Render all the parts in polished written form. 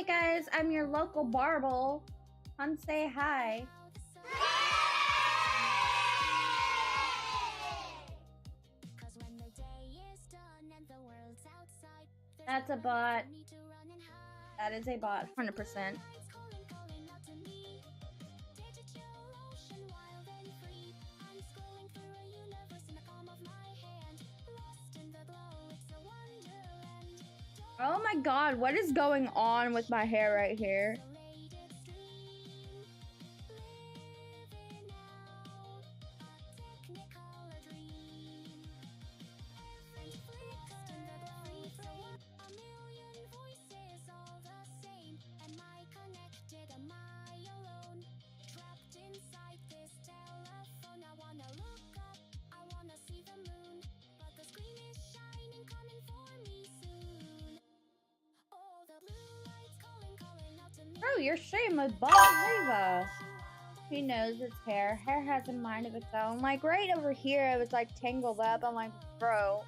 Hey guys, I'm your local Barbie. Come say hi. That's a bot. That is a bot, 100%. Oh my god, what is going on with my hair right here? Bro, you're straight with Bob Ziva. He knows his hair. Hair has a mind of its own. Like right over here, it was like tangled up. I'm like, bro.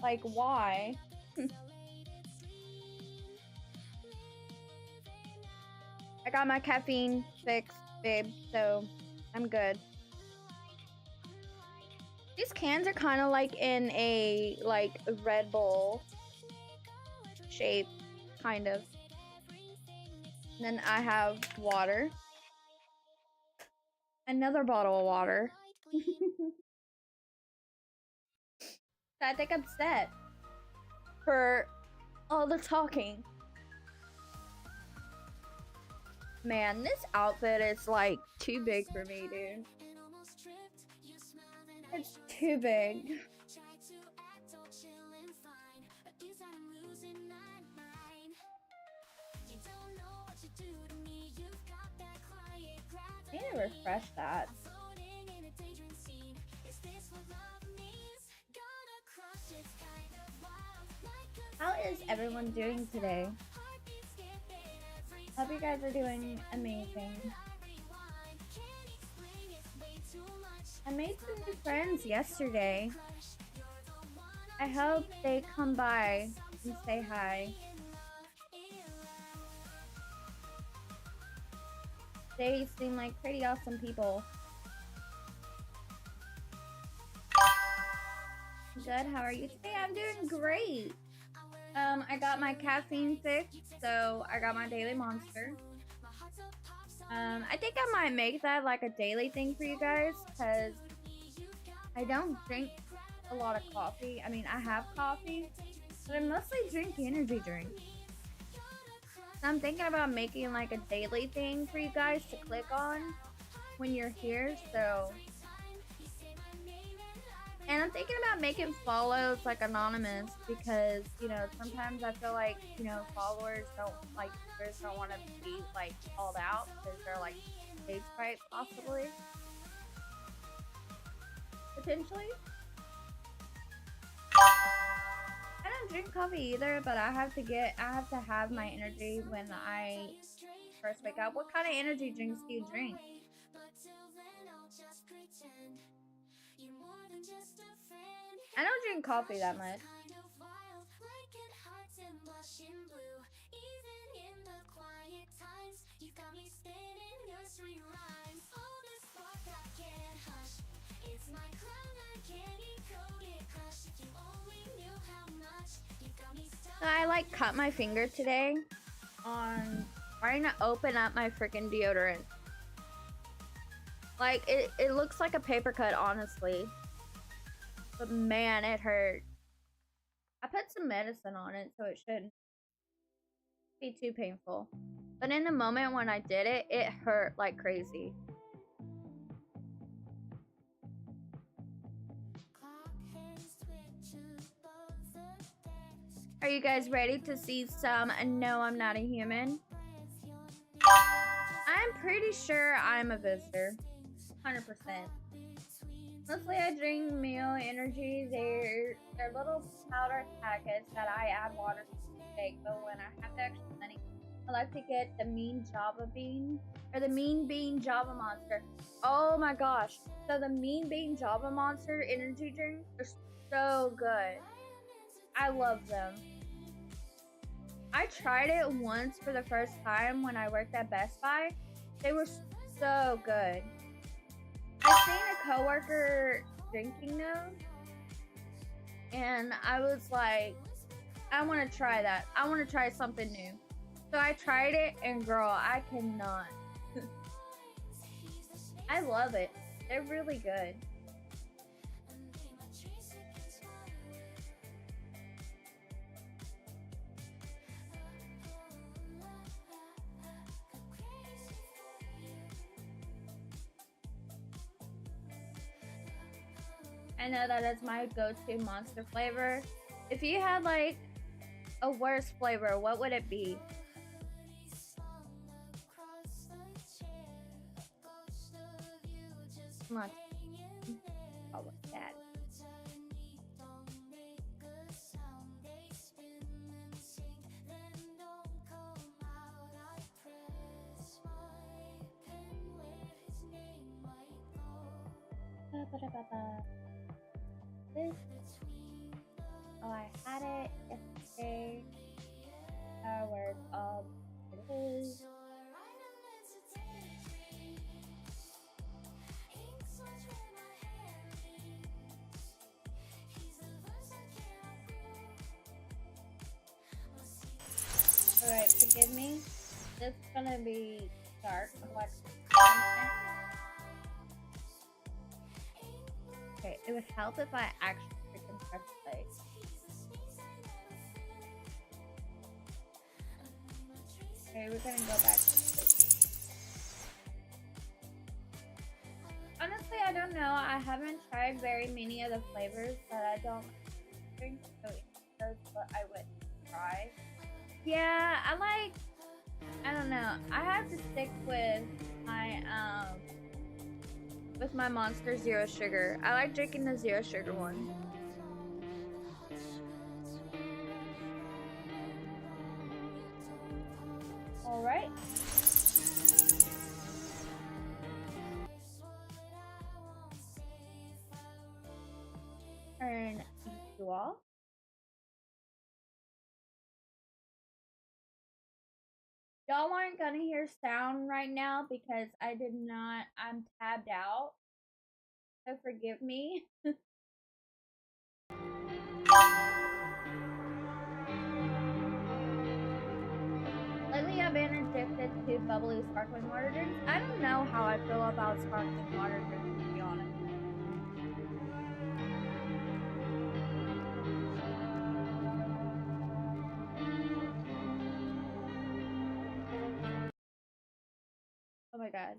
Like, why? I got my caffeine fixed, babe, so I'm good. These cans are kind of like in a Red Bull shape, kind of. And then I have water. Another bottle of water. I think I'm set for all the talking. Man, this outfit is like too big for me, dude. It's too big. I need to refresh that. How is everyone doing today? Hope you guys are doing amazing. I made some new friends yesterday. I hope they come by and say hi. They seem like pretty awesome people. Good, how are you today? I'm doing great. I got my caffeine fixed, so I got my daily monster. I think I might make that like a daily thing for you guys, because I don't drink a lot of coffee. I mean, I have coffee, but I mostly drink energy drinks. So I'm thinking about making like a daily thing for you guys to click on when you're here, so. And I'm thinking about making follows like anonymous, because, you know, sometimes I feel like, you know, followers don't want to be like called out because they're like stage fright, possibly. Potentially. I don't drink coffee either, but I have to have my energy when I first wake up. What kind of energy drinks do you drink? I don't drink coffee that much. So I like cut my finger today on trying to open up my freaking deodorant. Like it looks like a paper cut, honestly. But man, it hurt. I put some medicine on it, so it shouldn't be too painful. But in the moment when I did it, it hurt like crazy. Are you guys ready to see some No, I'm Not a Human? I'm pretty sure I'm a visitor. 100%. Mostly I drink meal energy. They're little powder packets that I add water to shake, but when I have the extra money, I like to get the Mean Java Bean, or the Mean Bean Java Monster. Oh my gosh. So the Mean Bean Java Monster energy drinks are so good. I love them. I tried it once for the first time when I worked at Best Buy. They were so good. I seen a coworker drinking those, and I was like, I want to try that. I want to try something new. So I tried it, and girl, I cannot. I love it. They're really good. I know that is my go-to Monster flavor. If you had like a worse flavor, what would it be? Not oh, what's that? This. Oh, I had it yesterday. Where's it is? Alright, forgive me. This is gonna be dark. Okay, it would help if I actually freaking press play. Okay, we're gonna go back to this. Honestly, I don't know. I haven't tried very many of the flavors that I don't drink, so that's what I would try. Yeah, I don't know. I have to stick with my Monster Zero Sugar. I like drinking the zero sugar one. All right. And you all. Y'all aren't gonna hear sound right now because I'm tabbed out. So forgive me. Lately I've been addicted to bubbly sparkling water drinks. I don't know how I feel about sparkling water drinks, to be honest. Oh my god.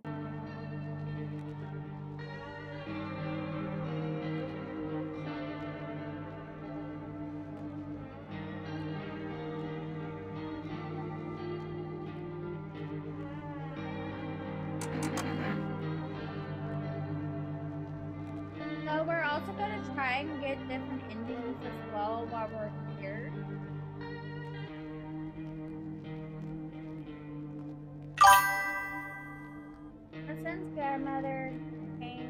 So we're also gonna try and get different endings as well while we're here. And since grandmother gave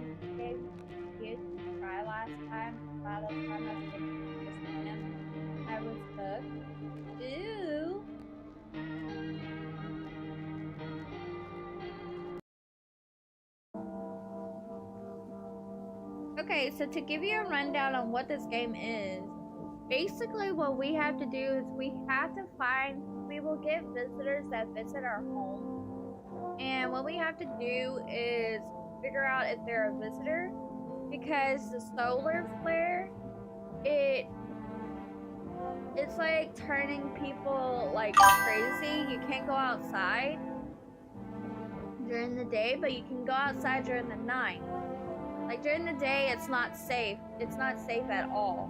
you to try last time, by the time I was hooked. Ooh. Okay, so to give you a rundown on what this game is, basically what we have to do is we will get visitors that visit our home. And what we have to do is figure out if they're a visitor, because the solar flare, it's like turning people like crazy. You can't go outside during the day, but you can go outside during the night. Like during the day, it's not safe. It's not safe at all.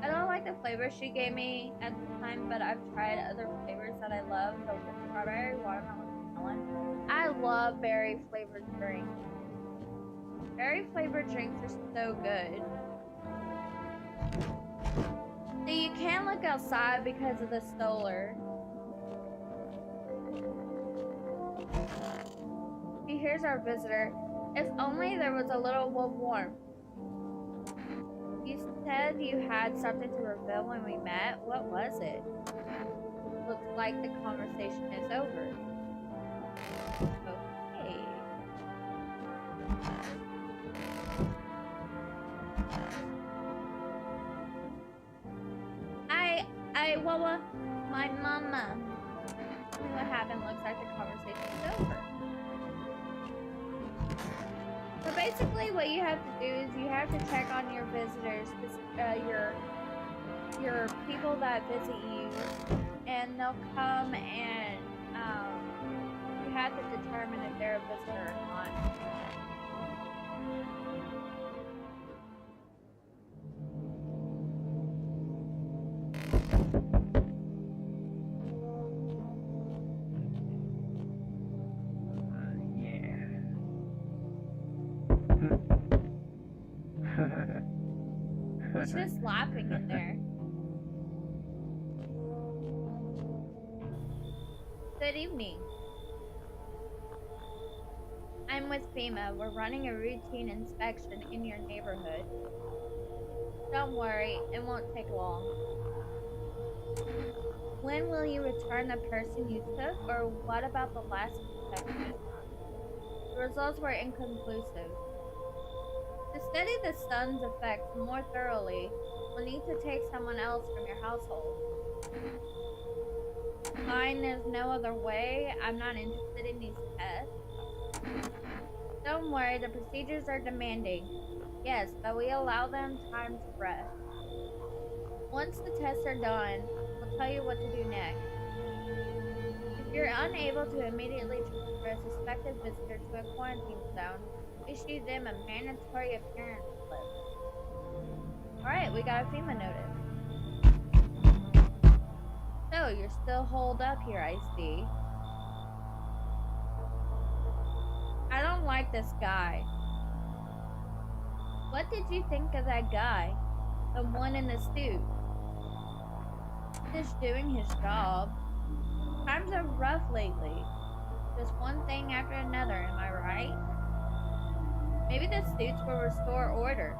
I don't like the flavor she gave me at the time, but I've tried other flavors that I love. So strawberry, watermelon, melon. I love berry flavored drinks. Berry flavored drinks are so good. See, you can't look outside because of the solar. See, here's our visitor. If only there was a little warmth. said you had something to reveal when we met. What was it? Looks like the conversation is over. Okay. Wawa, my mama. Tell me what happened. Looks like the conversation is over. So basically, what you have to do is you have to check on your visitors, your people that visit you, and they'll come and you have to determine if they're a visitor or not. He's just laughing in there. Good evening. I'm with FEMA. We're running a routine inspection in your neighborhood. Don't worry, it won't take long. When will you return the person you took, or what about the last inspection? The results were inconclusive. To study the sun's effects more thoroughly, we'll need to take someone else from your household. Fine, there's no other way. I'm not interested in these tests. Don't worry, the procedures are demanding. Yes, but we allow them time to rest. Once the tests are done, we'll tell you what to do next. If you're unable to immediately transfer a suspected visitor to a quarantine zone, issue them a mandatory appearance slip. Alright, we got a FEMA notice. So, you're still holed up here, I see. I don't like this guy. What did you think of that guy? The one in the suit? Just doing his job. Times are rough lately. Just one thing after another, am I right? Maybe the suits will restore order.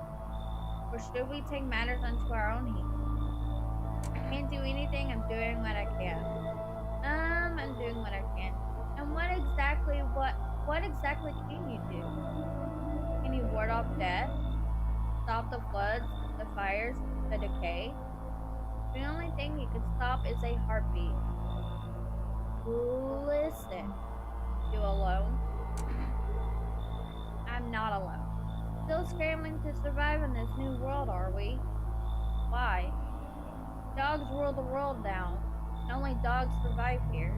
Or should we take matters into our own hands? I can't do anything, I'm doing what I can. I'm doing what I can. And what exactly can you do? Can you ward off death? Stop the floods, the fires, the decay? The only thing you can stop is a heartbeat. Listen, you alone? I'm not alone. Still scrambling to survive in this new world, are we? Why? Dogs rule the world now. And only dogs survive here.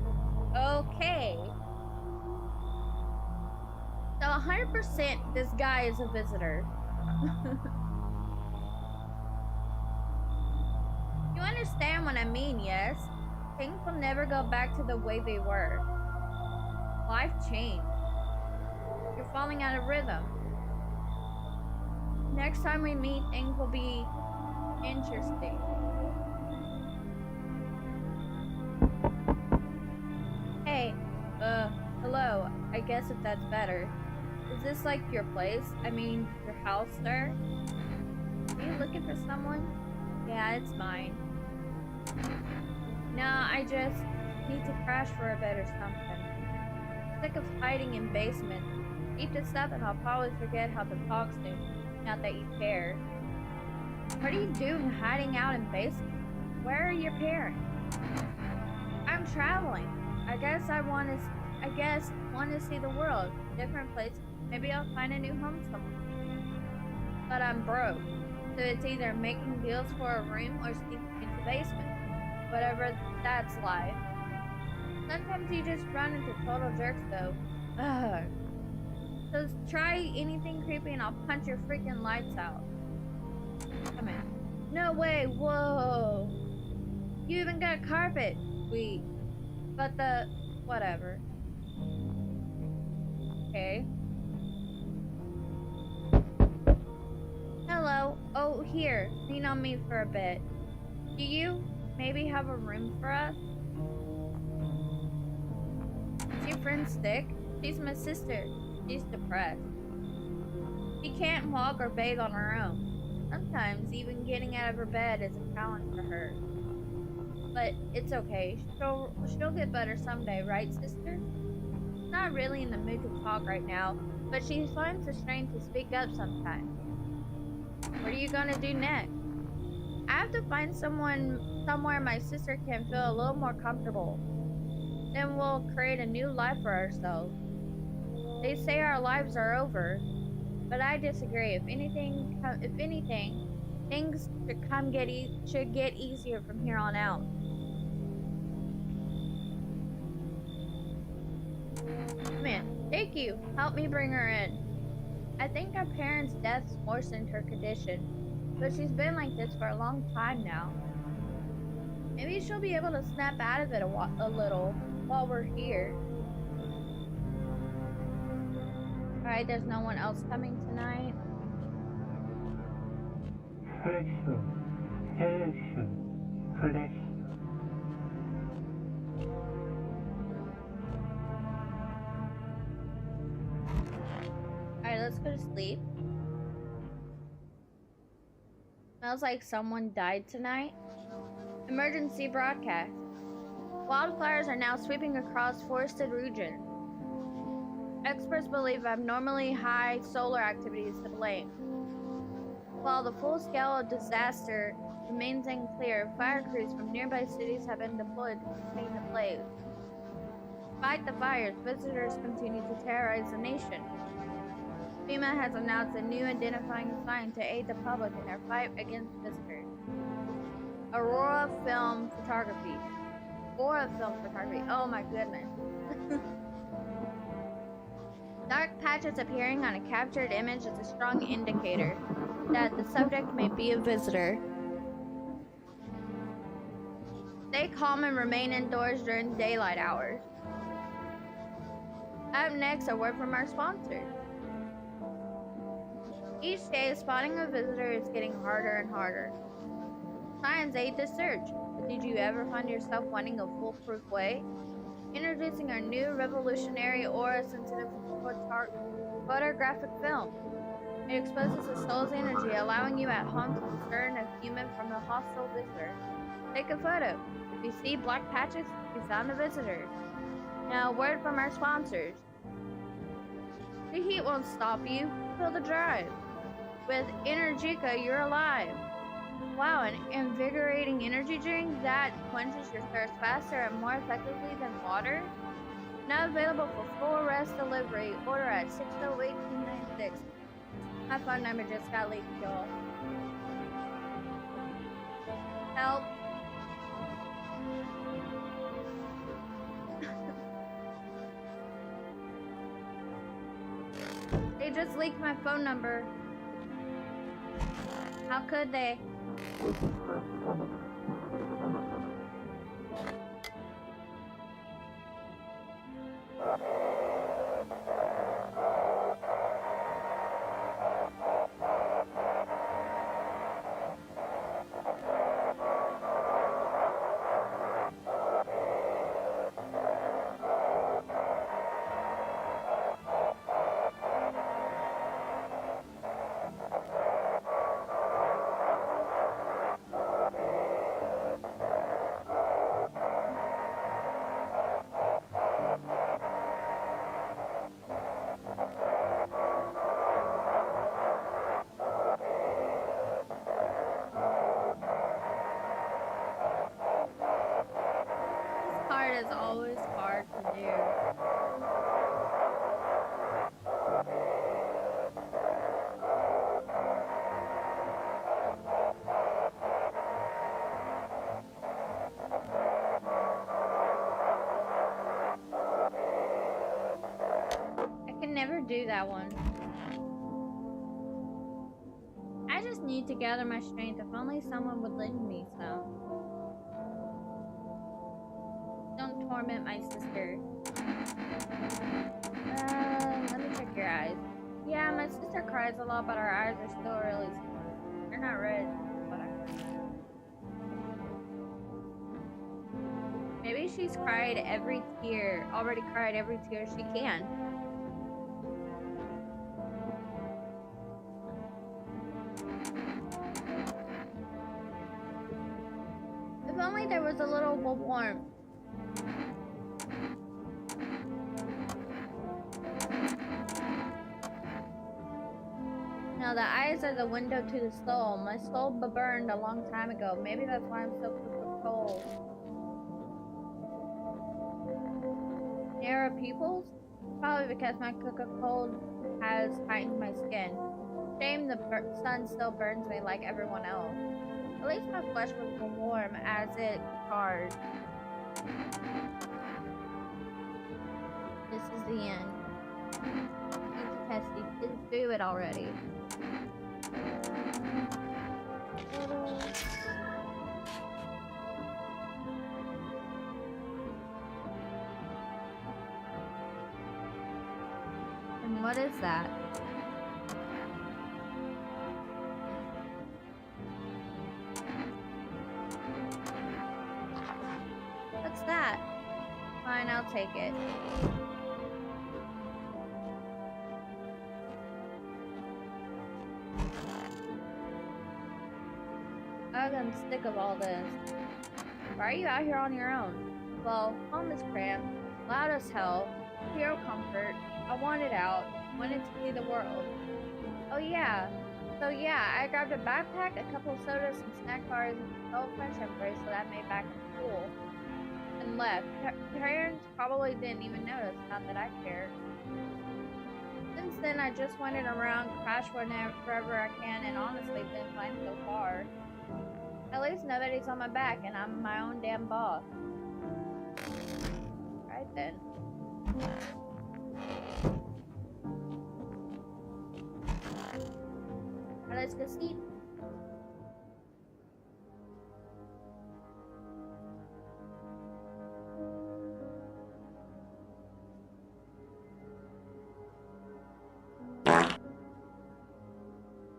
Okay. So 100% this guy is a visitor. You understand what I mean, yes? Things will never go back to the way they were. Life changed. You're falling out of rhythm. Next time we meet, things will be interesting. Hey, hello. I guess if that's better. Is this like your place? I mean, your house, sir? Are you looking for someone? Yeah, it's mine. No, I just need to crash for a bit or something. Sick of hiding in basements. Keep this up and I'll probably forget how to talk soon. Not that you care. What are you doing hiding out in basements? Where are your parents? I'm traveling. I guess want to see the world. Different place. Maybe I'll find a new home somewhere. But I'm broke. So it's either making deals for a room or sneaking into the basement. Whatever, that's life. Sometimes you just run into total jerks though. Ugh. So try anything creepy and I'll punch your freaking lights out. Come in. No way, whoa. You even got carpet. Sweet. But whatever. Okay. Hello. Oh, here. Lean on me for a bit. Do you maybe have a room for us? Is your friend sick? She's my sister. She's depressed. She can't walk or bathe on her own. Sometimes even getting out of her bed is a challenge for her. But it's okay. She'll get better someday, right, sister? Not really in the mood to talk right now, but she finds the strength to speak up sometimes. What are you gonna do next? I have to find somewhere my sister can feel a little more comfortable. Then we'll create a new life for ourselves. They say our lives are over, but I disagree. If anything, things should get easier from here on out. Come in. Thank you. Help me bring her in. I think our parents' deaths worsened her condition, but she's been like this for a long time now. Maybe she'll be able to snap out of it a little while we're here. Alright, there's no one else coming tonight. Alright, let's go to sleep. Smells like someone died tonight. Emergency broadcast. Wildfires are now sweeping across forested regions. Experts believe abnormally high solar activity is to blame. While the full scale of disaster remains unclear, fire crews from nearby cities have been deployed to contain the blaze. Despite the fires, visitors continue to terrorize the nation. FEMA has announced a new identifying sign to aid the public in their fight against visitors. Aurora film photography. Oh my goodness. Dark patches appearing on a captured image is a strong indicator that the subject may be a visitor. Stay calm and remain indoors during daylight hours. Up next, a word from our sponsors. Each day, spotting a visitor is getting harder and harder. Science aid the search, but did you ever find yourself wanting a foolproof way? Introducing our new revolutionary aura-sensitive photographic film. It exposes the soul's energy, allowing you at home to discern a human from a hostile visitor. Take a photo. If you see black patches, you found a visitor. Now, a word from our sponsors. The heat won't stop you. Feel the drive. With Energica, you're alive. Wow, an invigorating energy drink that quenches your thirst faster and more effectively than water? Now available for full rest delivery. Order at 608-296. My phone number just got leaked, y'all. Help. They just leaked my phone number. How could they? Is always hard to do. I can never do that one. I just need to gather my strength. If only someone would lend me some. Don't torment my sister. Let me check your eyes. Yeah, my sister cries a lot, but her eyes are still really small. They're not red, but I heard. Maybe she's already cried every tear she can. there was a little warmth. Now the eyes are the window to the soul. My soul burned a long time ago. Maybe that's why I'm so cold. Narrow pupils? Probably because my cold has tightened my skin. Shame the sun still burns me like everyone else. At least my flesh was warm as it charred. This is the end. It's testy. Just do it already. And what is that? What's that? Fine, I'll take it. I'm sick of all this. Why are you out here on your own? Well, home is cramped, loud as hell, zero comfort. I wanted out, wanted to see the world. Oh yeah. So yeah, I grabbed a backpack, a couple of sodas, some snack bars, and a friendship bracelet I made back in school, and left. Parents probably didn't even notice, not that I cared. Since then, I just wandered around, crashed wherever I can, and honestly been fine so far. At least nobody's on my back, and I'm my own damn boss. Right then. Now let's go sleep.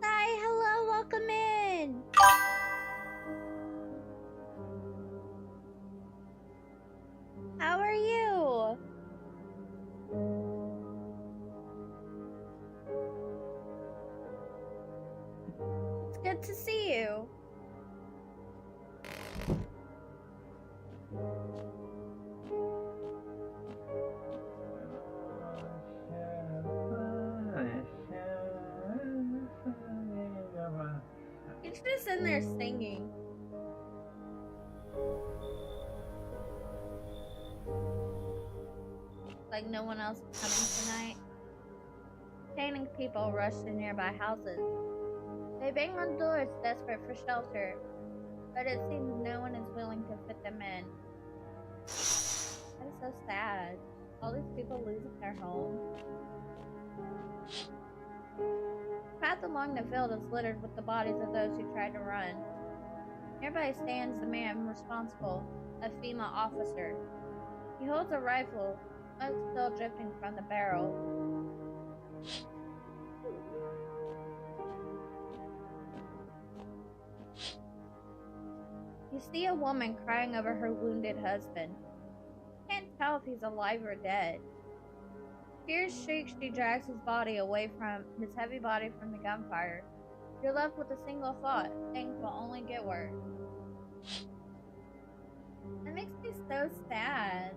Hi, hello, welcome in. How are you? It's good to see you. He's just in there singing. Like no one else is coming tonight. Painting people rush to nearby houses. They bang on doors desperate for shelter, but it seems no one is willing to fit them in. That is so sad. All these people losing their home. The path along the field is littered with the bodies of those who tried to run. Nearby stands the man responsible, a female officer. He holds a rifle, smoke still drifting from the barrel. You see a woman crying over her wounded husband. Can't tell if he's alive or dead. Tears shriek, she drags his body away from his heavy body from the gunfire. You're left with a single thought: things will only get worse. That makes me so sad.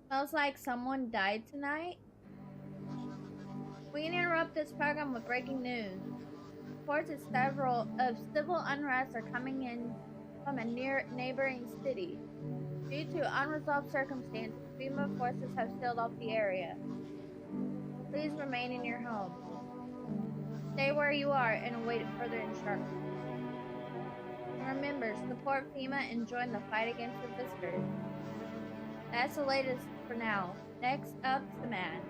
Smells like someone died tonight. We interrupt this program with breaking news. Reports of civil unrest are coming in from a neighboring city. Due to unresolved circumstances, FEMA forces have sealed off the area. Please remain in your home. Stay where you are and await further instructions. And remember, support FEMA and join the fight against the visitors. That's the latest for now. Next up, the man.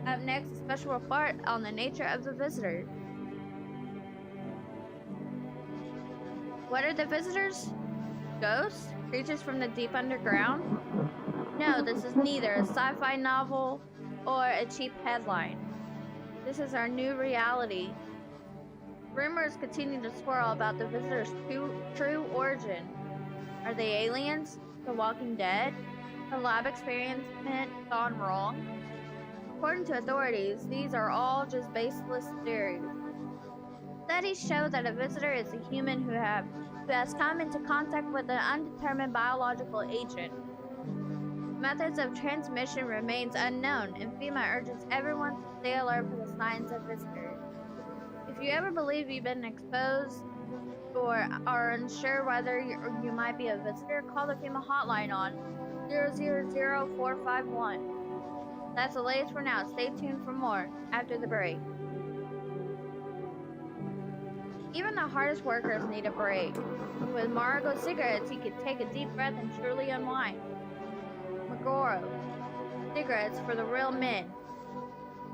Up next, a special report on the nature of the visitors. What are the visitors? Ghosts? Creatures from the deep underground? No, this is neither a sci-fi novel or a cheap headline. This is our new reality. Rumors continue to swirl about the visitors' true origin. Are they aliens? The Walking Dead? A lab experiment gone wrong? According to authorities, these are all just baseless theories. So, Studies show that a visitor is a human who has come into contact with an undetermined biological agent. Methods of transmission remains unknown, and FEMA urges everyone to stay alert for the signs of visitors. If you ever believe you've been exposed or are unsure whether you might be a visitor, call the FEMA hotline on 000451. That's the latest for now. Stay tuned for more after the break. Even the hardest workers need a break. With Margo cigarettes, you can take a deep breath and truly unwind. Marlboro cigarettes for the real men.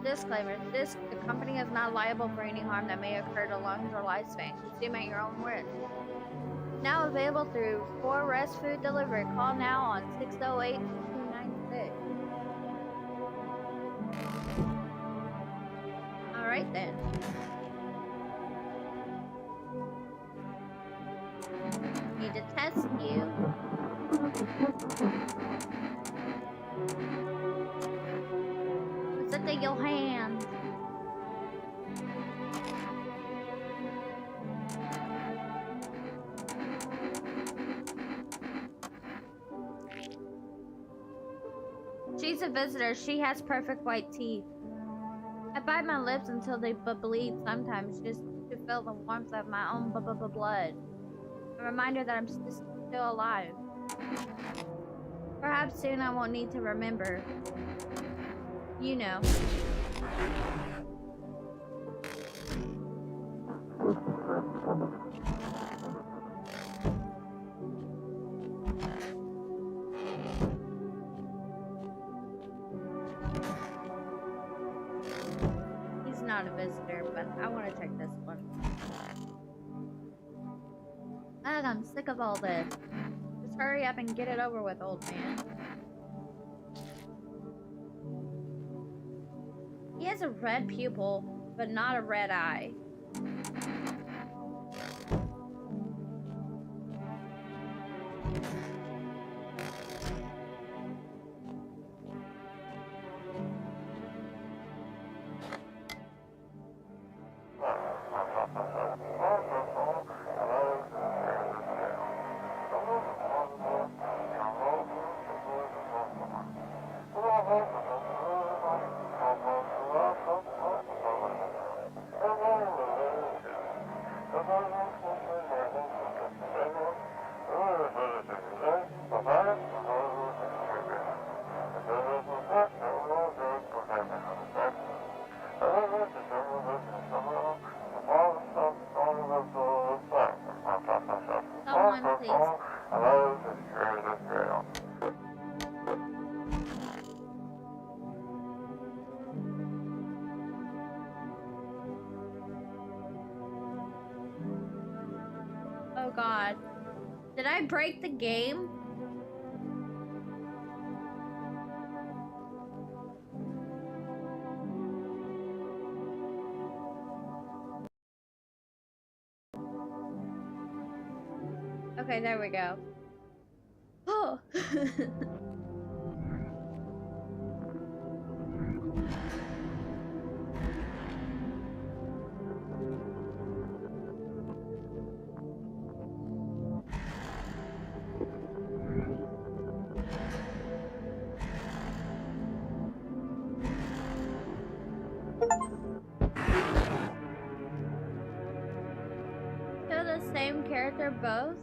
Disclaimer: the company is not liable for any harm that may occur to lungs or lifespan. Consume at your own risk. Now available through 4 Rest Food Delivery. Call now on 608-296. Alright then. Need to test you. What's in your hand? She's a visitor. She has perfect white teeth. I bite my lips until they bleed sometimes just to feel the warmth of my own blood. A reminder that I'm still alive. Perhaps soon I won't need to remember. You know. He's not a visitor, but I want to check this one. Ugh, I'm sick of all this. Just hurry up and get it over with, old man. He has a red pupil, but not a red eye. Someone, please. Oh God. Did I break the game? Okay, there we go. Oh. Kill the same character both?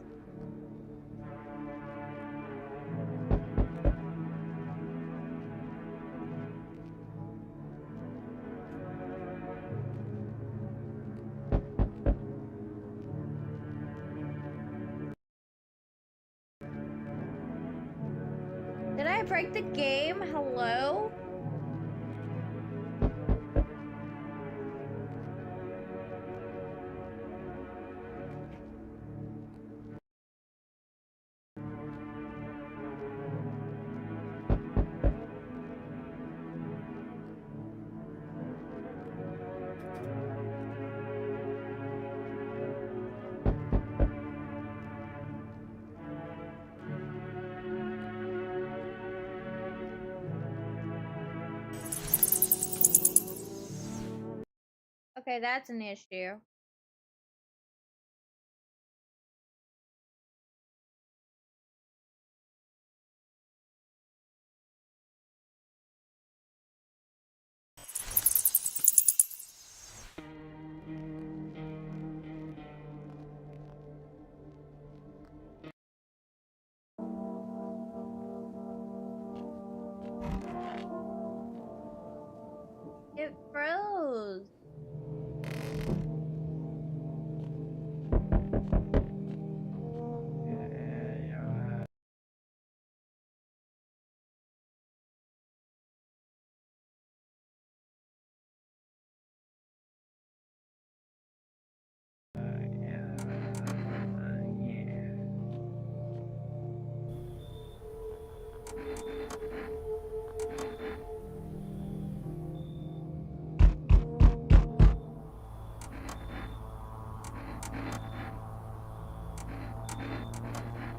Did I break the game? Hello? Okay, that's an issue.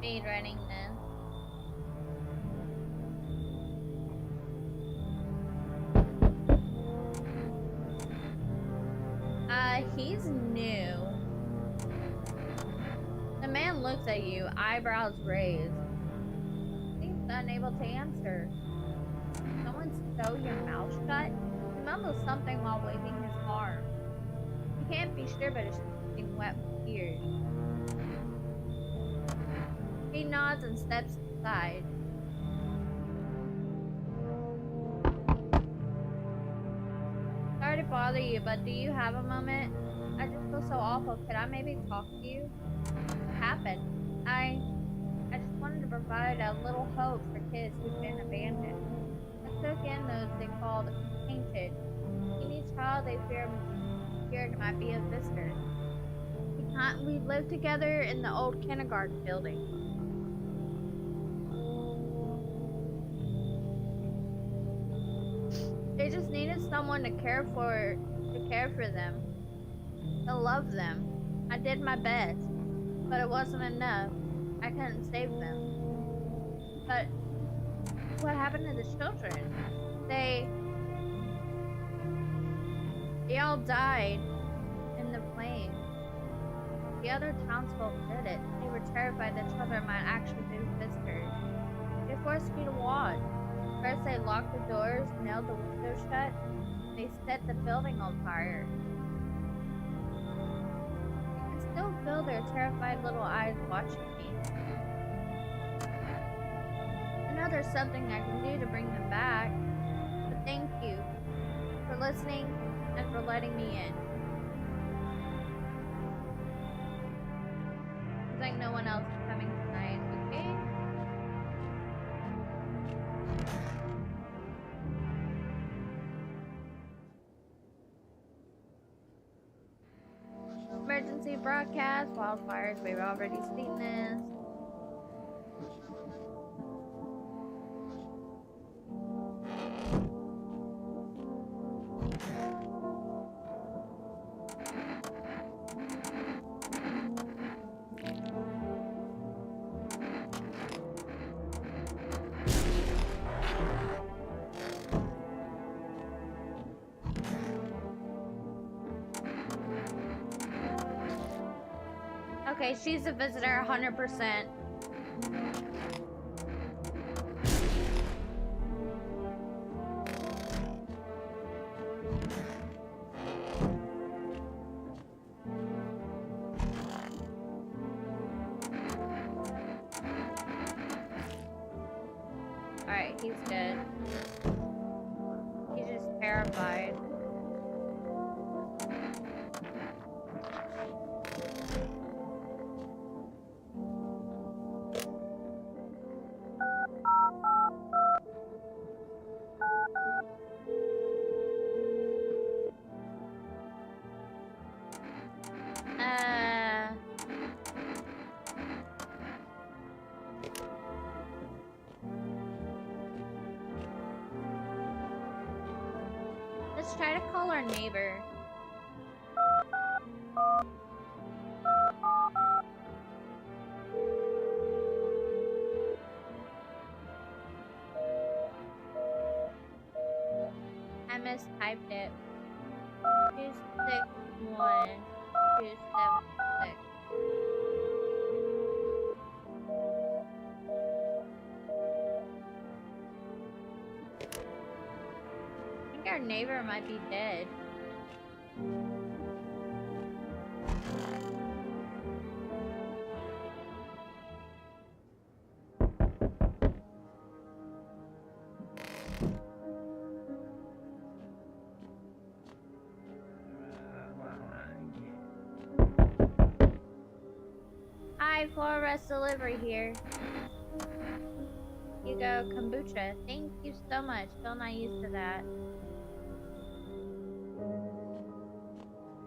speed running this. He's new. The man looks at you, eyebrows raised. Seems unable to answer. Someone sew your mouth shut? He mumbles something while waving his arm. He can't be sure, but it's something wet with tears. He nods and steps aside. Sorry to bother you, but do you have a moment? I just feel so awful. Could I maybe talk to you? What happened? I just wanted to provide a little hope for kids who've been abandoned. I took in those they called painted. Any child they feared might be a visitor. We lived together in the old kindergarten building. They just needed someone to care for them, to love them. I did my best, but it wasn't enough. I couldn't save them. But what happened to the children? They all died in the flames. The other townsfolk did it. They were terrified that children might actually be visitors. They forced me to watch. First they locked the doors, nailed the windows shut. They set the building on fire. I can still feel their terrified little eyes watching me. I know there's something I can do to bring them back. But thank you for listening and for letting me in. Seems like no one else is coming tonight, okay? Emergency broadcast, wildfires, we've already seen this. Okay, she's a visitor, 100%. Alright, he's dead. He's just terrified. Let's try to call our neighbor. I mistyped it. 261276. I think our neighbor might be dead. Hi, Florist delivery here. You go kombucha. Thank you so much. Still not used to that.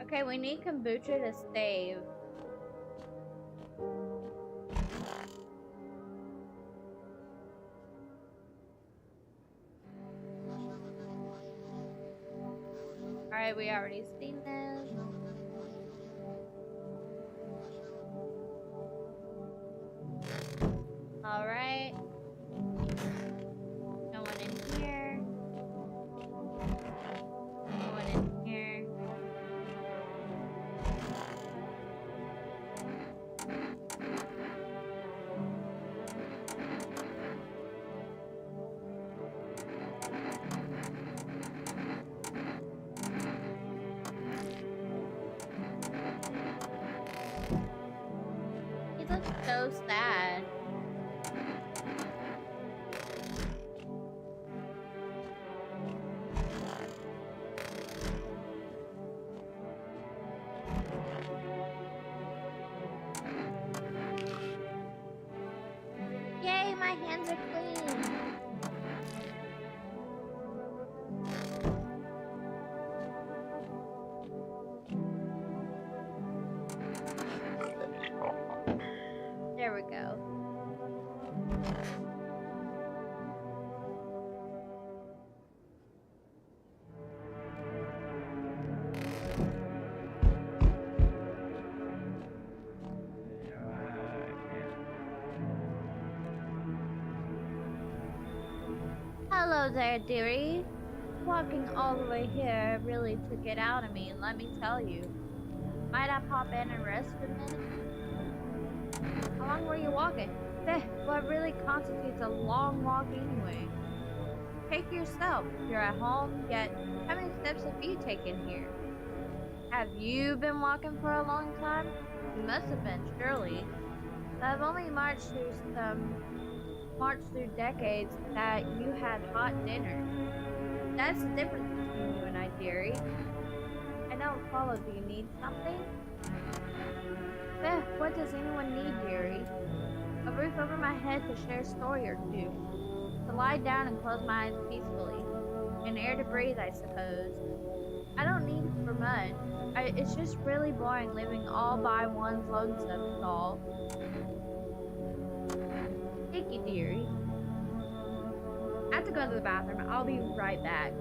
Okay, we need kombucha to save. Alright, we already seen this. Alright. No one in here. No one in here. He looks so sad. Yay, my hands are clean. There we go. Hello there, dearie. Walking all the way here really took it out of me, and let me tell you. Might I pop in and rest for a minute? How long were you walking? What really constitutes a long walk anyway? Take yourself. You're at home, yet how many steps have you taken here? Have you been walking for a long time? You must have been, surely. I've only marched through decades that you had hot dinner. That's the difference between you and I, dearie. I don't follow. Do you need something? What does anyone need, dearie? A roof over my head to share a story or two. To lie down and close my eyes peacefully. And air to breathe, I suppose. I don't need for much. It's just really boring living all by one's lonesome, is all. Thank you, dearie. I have to go to the bathroom. I'll be right back.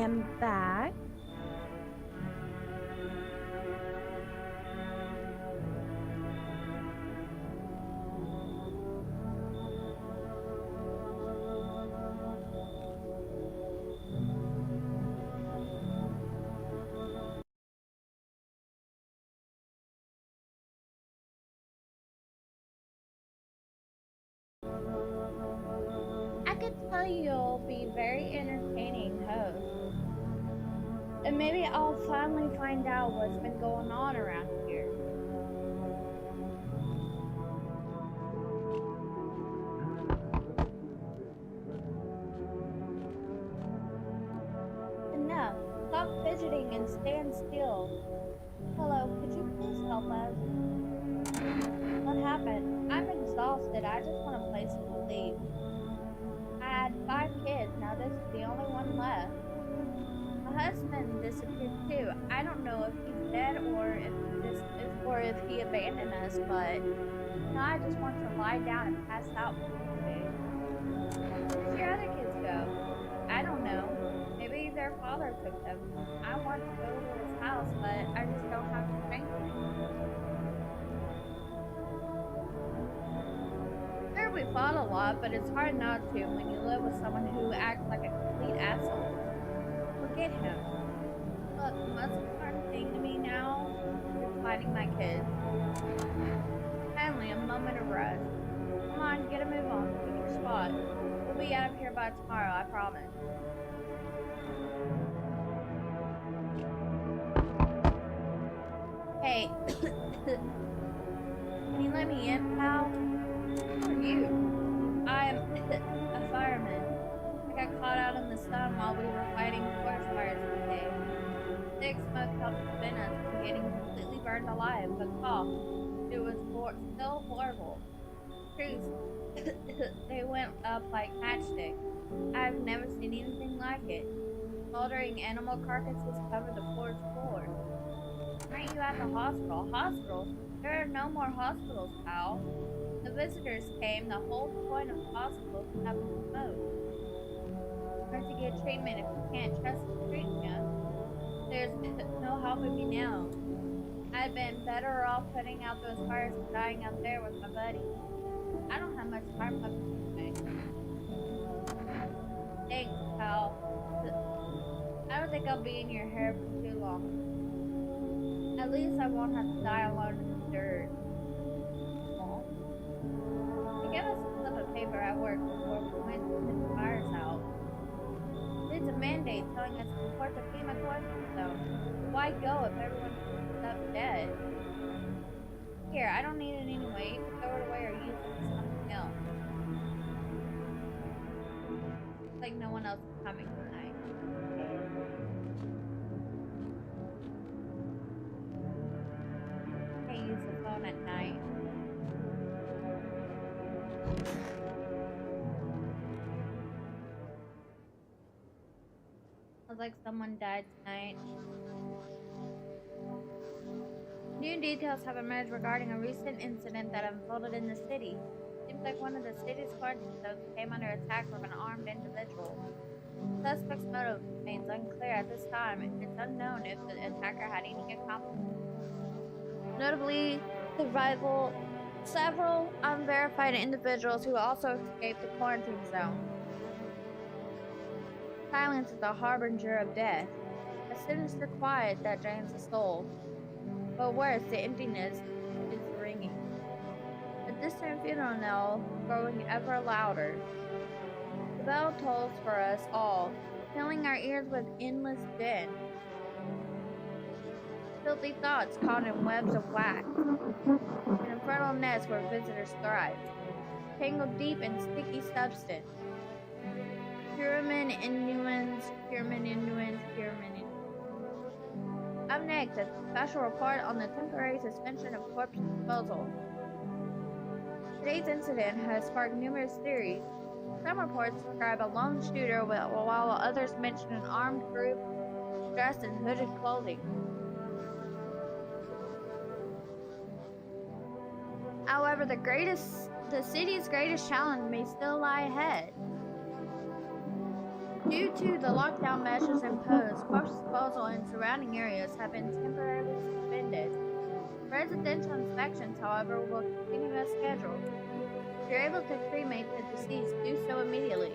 am back. I could tell you'll be very entertaining host. And maybe I'll finally find out what's been going on around here. Enough. Stop fidgeting and stand still. Hello, could you please help us? What happened? I'm exhausted. I just want a place to sleep. I had 5 kids. Now this is the only one left. My husband disappeared too. I don't know if he's dead or if he abandoned us, but now I just want to lie down and pass out for today. Where'd your other kids go? I don't know. Maybe their father took them. I want to go to his house, but I just don't have the strength anymore. Sure, we fought a lot, but it's hard not to when you live with someone who acts like a complete asshole. Forget him. Look, the most important thing to me now is finding my kids. Finally, a moment of rest. Come on, get a move on. Pick your spot. We'll be out of here by tomorrow, I promise. Hey, can you let me in, pal? Who are you? I'm a fireman. I got caught out in the sun while we were fighting forest fires today. Thick smoke helped prevent us from getting completely burned alive, but it was still horrible. Truth, they went up like matchsticks. I've never seen anything like it. Smoldering animal carcasses cover the forest floor. Aren't you at the hospital? Hospitals? There are no more hospitals, pal. The visitors came. The whole point of hospitals is having smoke. Or to get treatment if you can't trust the treatment. There's no helping me now. I'd been better off putting out those fires and dying out there with my buddy. I don't have much time left anyway. Thanks, pal. I don't think I'll be in your hair for too long. At least I won't have to die alone in the dirt. Aww. They gave us a slip of paper at work before we went to put the fires out. It's a mandate telling us to report the FEMA collection zone. Why go if everyone's up dead? Here, I don't need it anyway. You can throw it away or use it for something else. Looks like no one else is coming tonight. Can't use the phone at night. Looks like someone died tonight. New details have emerged regarding a recent incident that unfolded in the city. Seems like one of the city's quarantine zones came under attack from an armed individual. The suspect's motive remains unclear at this time, and it's unknown if the attacker had any accomplices. Notably, survival several unverified individuals who also escaped the quarantine zone. Silence is the harbinger of death, a sinister quiet that drains the soul. But worse, the emptiness is ringing. A distant funeral knell growing ever louder. The bell tolls for us all, filling our ears with endless din. Filthy thoughts caught in webs of wax, an infernal nest where visitors thrive, tangled deep in sticky substance. Pyramid innuends, pyramid innuends, pyramid innuends. Up next, a special report on the temporary suspension of corpse disposal. Today's incident has sparked numerous theories. Some reports describe a lone shooter, while others mention an armed group dressed in hooded clothing. However, the city's greatest challenge may still lie ahead. Due to the lockdown measures imposed, garbage disposal in surrounding areas have been temporarily suspended. Residential inspections, however, will continue as scheduled. If you're able to cremate the deceased, do so immediately.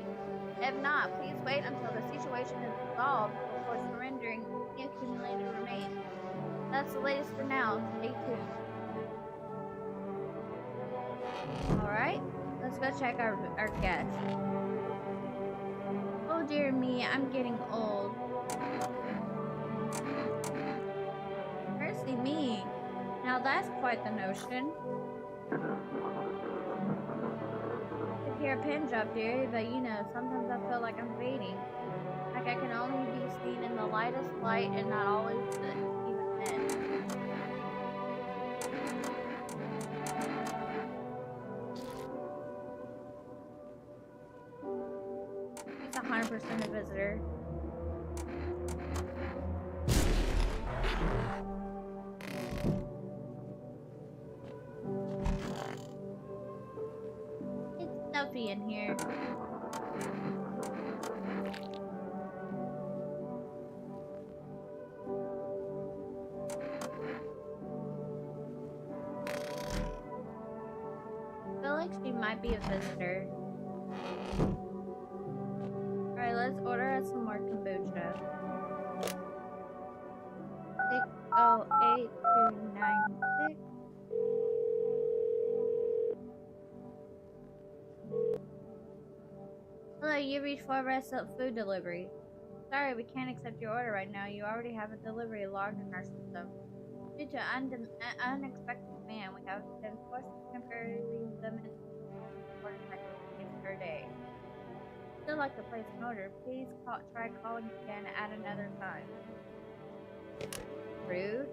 If not, please wait until the situation is resolved before surrendering any accumulated remains. That's the latest for now. Stay tuned. Alright, let's go check our guest. Oh dear me, I'm getting old. Mercy me. Now that's quite the notion. I hear a pin drop, dearie, but you know, sometimes I feel like I'm fading. Like I can only be seen in the lightest light and not always even then. He's 100% a visitor. It's stuffy in here. I feel like she might be a visitor. Alright, let's order us some more kombucha. 608296. Hello, you reached for Rest Up Food Delivery. Sorry, we can't accept your order right now. You already have a delivery logged in our system. Due to unexpected demand, we have been forced to temporarily limit order packages per day. If you'd still like to place an order, please try calling again at another time. Rude.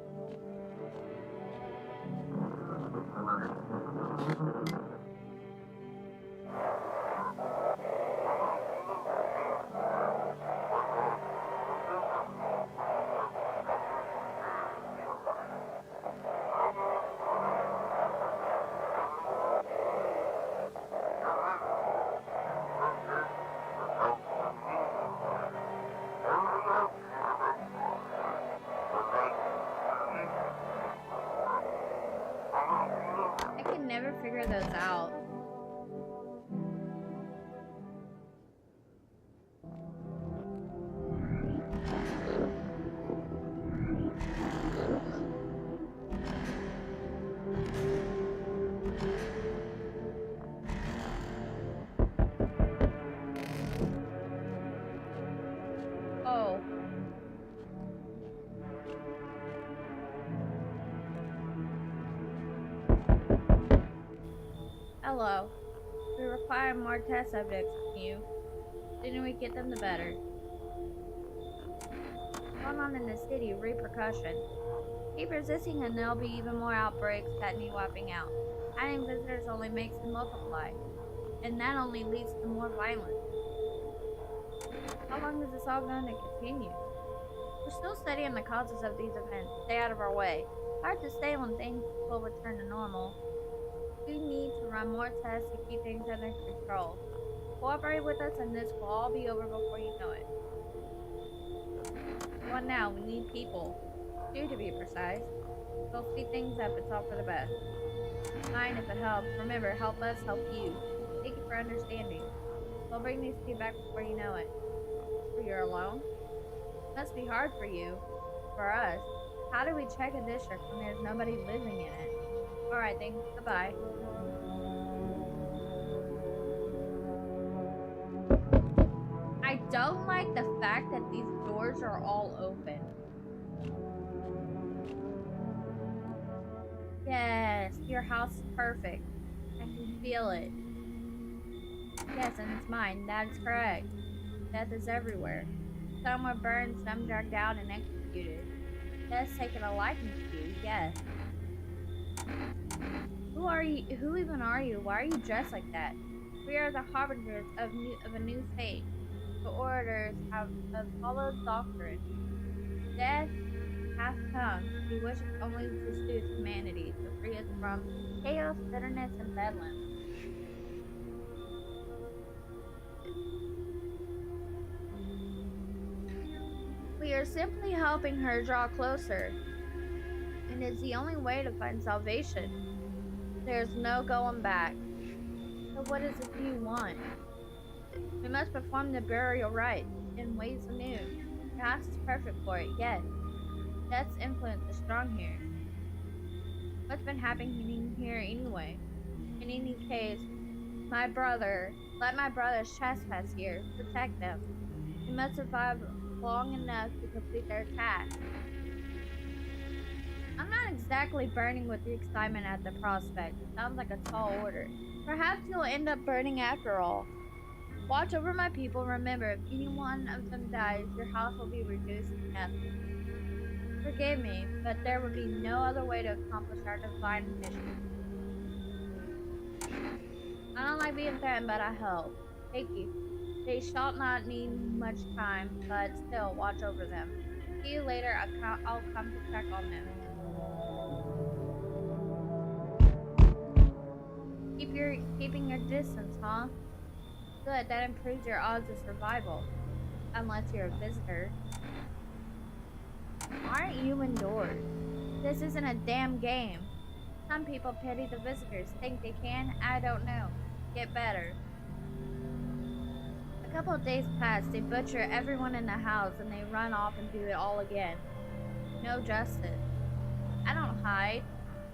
I can never figure those out. Oh. Hello. We require more test subjects from you. The sooner we get them, the better. What's going on in the city? Repercussion. Keep resisting and there'll be even more outbreaks that need wiping out. Adding visitors only makes them multiply. And that only leads to more violence. How long is this all going to continue? We're still studying the causes of these events. Stay out of our way. Hard to say when things will return to normal. We need to run more tests to keep things under control. Cooperate with us and this will all be over before you know it. What now? We need people. 2 to be precise. We'll speed things up. It's all for the best. Fine if it helps. Remember, help us, help you. Thank you for understanding. We'll bring these 2 back before you know it. So you're alone? It must be hard for you. For us. How do we check a district when there's nobody living in it? Alright, thanks. Goodbye. I don't like the fact that these doors are all open. Yes, your house is perfect. I can feel it. Yes, and it's mine. That is correct. Death is everywhere. Some were burned, some dragged out and executed. Death's taken a liking to you, yes. Who are you? Who even are you? Why are you dressed like that? We are the harbingers of a new fate. The orators have followed doctrine. Death hath come. He wishes only to soothe humanity, to free us from chaos, bitterness, and bedlam. We're simply helping her draw closer, and it's the only way to find salvation. There's no going back. So what is it you want? We must perform the burial rites in ways anew. Your house is perfect for it, yes. Death's influence is strong here. What's been happening here anyway? In any case, let my brothers trespass here. Protect them. They must survive long enough to complete their task. I'm not exactly burning with the excitement at the prospect. Sounds like a tall order. Perhaps you'll end up burning after all. Watch over my people. Remember, if any one of them dies, your house will be reduced to nothing. Forgive me, but there would be no other way to accomplish our divine mission. I don't like being threatened, but I help. Thank you. They shall not need much time, but still, watch over them. See you later. I'll come to check on them. Keeping your distance, huh? Good, that improves your odds of survival. Unless you're a visitor. Aren't you indoors? This isn't a damn game. Some people pity the visitors. Think they can? I don't know. Get better. A couple of days pass. They butcher everyone in the house and they run off and do it all again. No justice. I don't hide.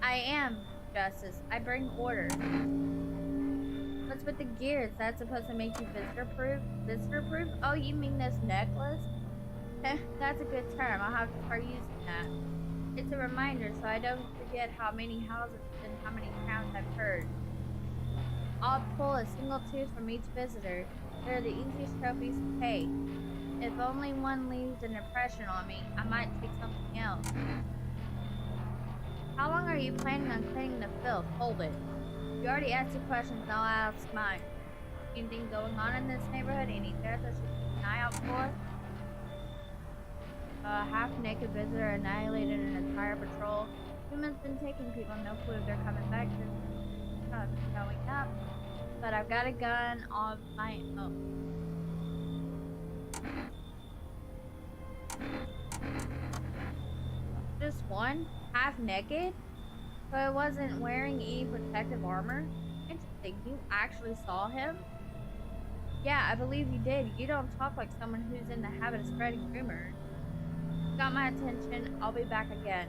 I am justice. I bring order. What's with the gears? That's supposed to make you visitor-proof? Visitor-proof? Oh, you mean this necklace? That's a good term. I'll have to start using that. It's a reminder so I don't forget how many houses and how many crowns I've heard. I'll pull a single tooth from each visitor. They're the easiest trophies to take. If only one leaves an impression on me, I might take something else. How long are you planning on cleaning the filth? Hold it. You already asked your questions, now I'll ask mine. Anything going on in this neighborhood? Any threats I should keep an eye out for? A half-naked visitor annihilated an entire patrol. Humans been taking people, no clue if they're coming back. This is going up. But I've got a gun of my own. Just one? Half-naked? So I wasn't wearing any protective armor? Interesting. You actually saw him? Yeah, I believe you did. You don't talk like someone who's in the habit of spreading rumors. Got my attention. I'll be back again.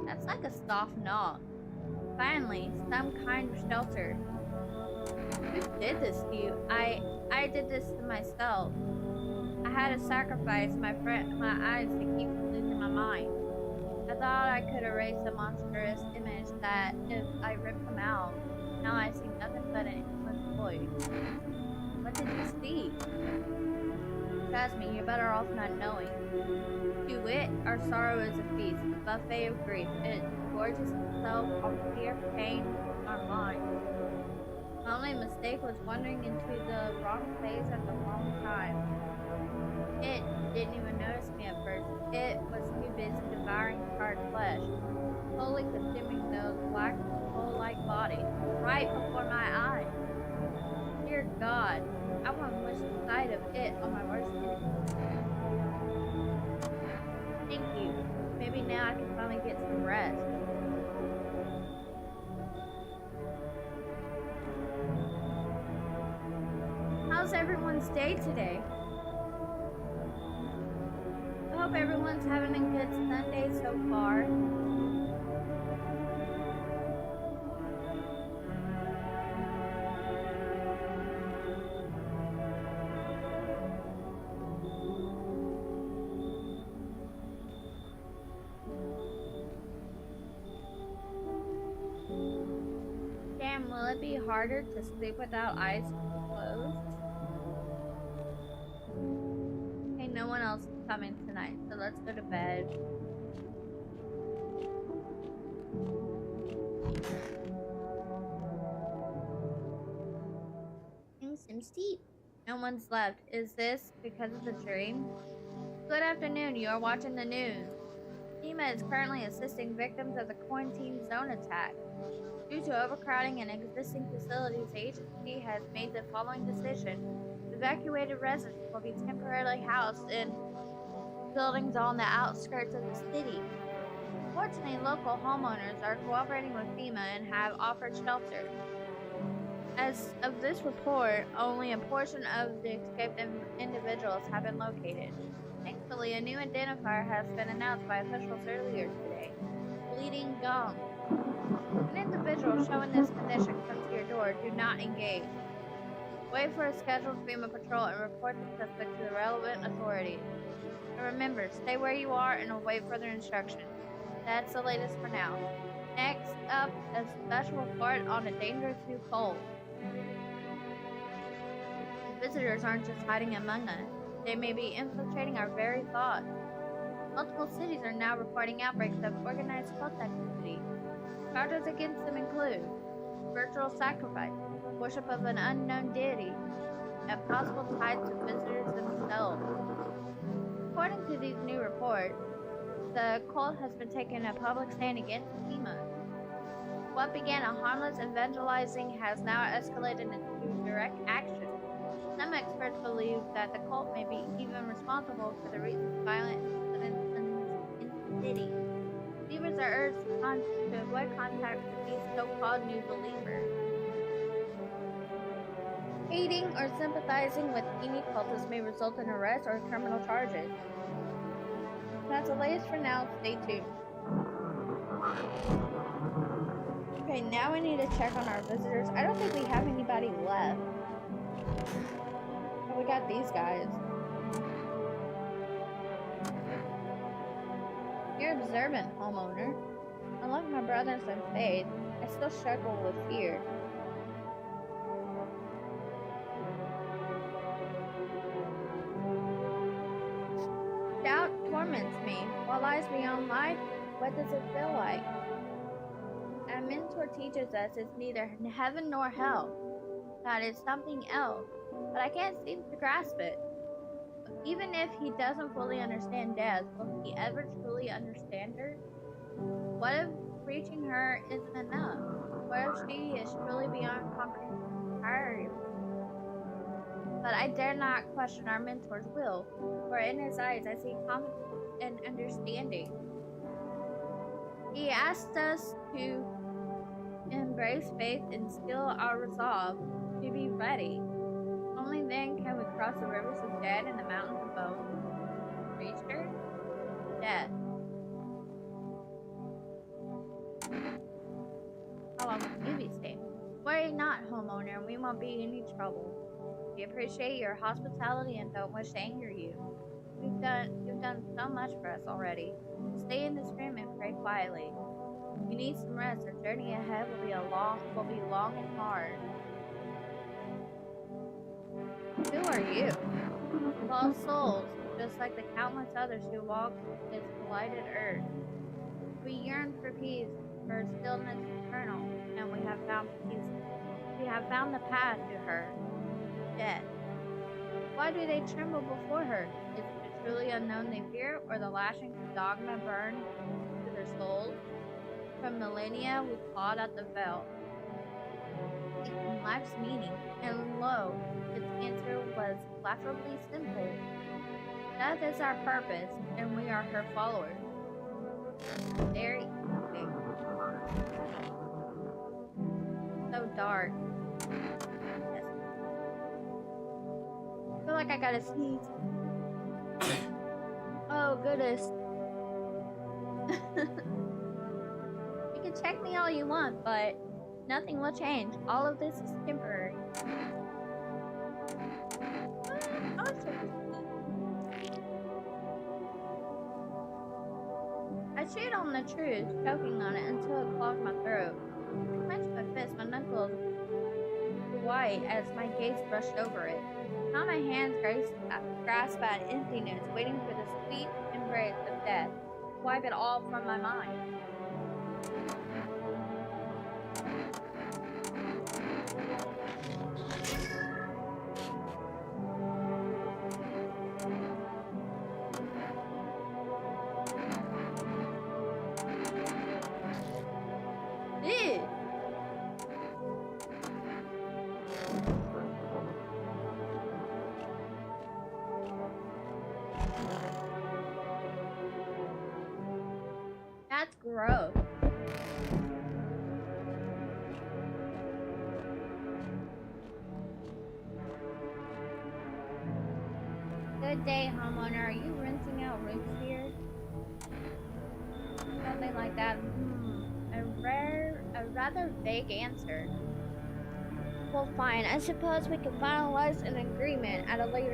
That's like a soft knock. Finally, some kind of shelter. Who did this to you? I did this to myself. I had to sacrifice my eyes to keep from losing my mind. I thought I could erase the monstrous image that if I ripped them out, now I see nothing but an endless void. What did you see? Trust me, you're better off not knowing. To wit, our sorrow is a feast, a buffet of grief. It gorges itself on fear, pain, and our mind. My only mistake was wandering into the wrong place at the wrong time. It didn't even notice me at first. It was too busy devouring charred flesh, slowly consuming those black coal-like bodies right before my eyes. Dear God, I wouldn't wish the sight of it on my worst enemy. Thank you. Maybe now I can finally get some rest. How's everyone's day today? I hope everyone's having a good Sunday so far. Damn, will it be harder to sleep without eyes closed? Hey, no one else is coming tonight, so let's go to bed. Some sleep. No one's left. Is this because of the dream? Good afternoon. You are watching the news. FEMA is currently assisting victims of the quarantine zone attack. Due to overcrowding in existing facilities, the agency has made the following decision. Evacuated residents will be temporarily housed in buildings on the outskirts of the city. Fortunately, local homeowners are cooperating with FEMA and have offered shelter. As of this report, only a portion of the escaped individuals have been located. Thankfully, a new identifier has been announced by officials earlier today. Bleeding gum. If an individual showing this condition comes to your door, do not engage. Wait for a scheduled FEMA patrol and report the suspect to the relevant authorities. And remember, stay where you are and await further instructions. That's the latest for now. Next up, a special report on a dangerous new cult. The visitors aren't just hiding among us. They may be infiltrating our very thoughts. Multiple cities are now reporting outbreaks of organized cult activity. Charges against them include virtual sacrifice, worship of an unknown deity, and possible ties to visitors themselves. According to these new reports, the cult has been taking a public stand against FEMA. What began a harmless evangelizing has now escalated into direct action. Some experts believe that the cult may be even responsible for the recent violent incidents in the city. Believers are urged to avoid contact with these so-called new believers. Aiding or sympathizing with any cultists may result in arrest or criminal charges. That's the latest for now. Stay tuned. Okay, now we need to check on our visitors. I don't think we have anybody left. Oh, we got these guys. You're observant, homeowner. Unlike my brothers in faith, I still struggle with fear. Doubt torments me. What lies beyond life? What does it feel like? Our mentor teaches us it's neither heaven nor hell. That is something else, but I can't seem to grasp it. Even if he doesn't fully understand death, will he ever truly understand her? What if reaching her isn't enough? What if she is truly beyond comprehension entirely? But I dare not question our mentor's will, for in his eyes I see confidence and understanding. He asked us to embrace faith and still our resolve to be ready. Only then can we cross the rivers of dead and the mountains of bone. Reach her? Death. How long will you be staying? Worry not, homeowner, and we won't be in any trouble. We appreciate your hospitality and don't wish to anger you. You've done so much for us already. Stay in this room and pray quietly. You need some rest. Our journey ahead will be long and hard. Who are you? Lost souls, just like the countless others who walk this blighted earth. We yearn for peace, for stillness eternal, and we have found peace. We have found the path to her. Death. Why do they tremble before her? Is it the truly unknown they fear, or the lashings of dogma burn to their souls? From millennia, we clawed at the veil, seeking life's meaning, and lo, its answer was laughably simple. Death is our purpose, and we are her followers. Very easy. So dark. Yes. I feel like I gotta sneeze. Oh, goodness. You can check me all you want, but nothing will change. All of this is temporary. I chewed on the truth, choking on it until it clogged my throat. I clenched my fist, my knuckles white as my gaze brushed over it. Now my hands grasp at emptiness, waiting for the sweet embrace of death to wipe it all from my mind. Ew. That's gross. Good day, homeowner. Are you renting out roofs here? Something like that. A rather vague answer. Well, fine. I suppose we can finalize an agreement at a later